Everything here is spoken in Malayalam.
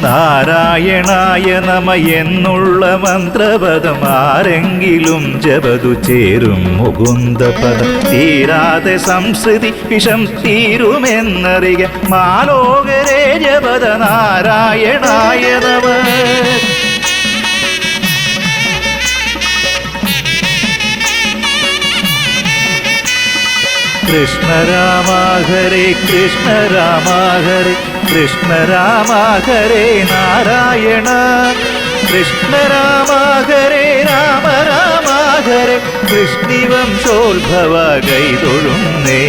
നാരായണായ നമ എന്നുള്ള മന്ത്രപദം ആരെങ്കിലും ജപതു ചേരും മുകുന്ദപദം. തീരാതെ സംസ്കൃതി വിഷം തീരുമെന്നറിയ മാലോകരേ ജപത നാരായണായ നമ. കൃഷ്ണ രാമ ഹരേ കൃഷ്ണ രാമ ഹരേ കൃഷ്ണ രാമ ഹരേ നാരായണ. കൃഷ്ണ രാമ ഹരേ രാമ രാമ ഹരേ കൃഷ്ണിവംശോത്ഭവ കൈതൊഴുന്നേ.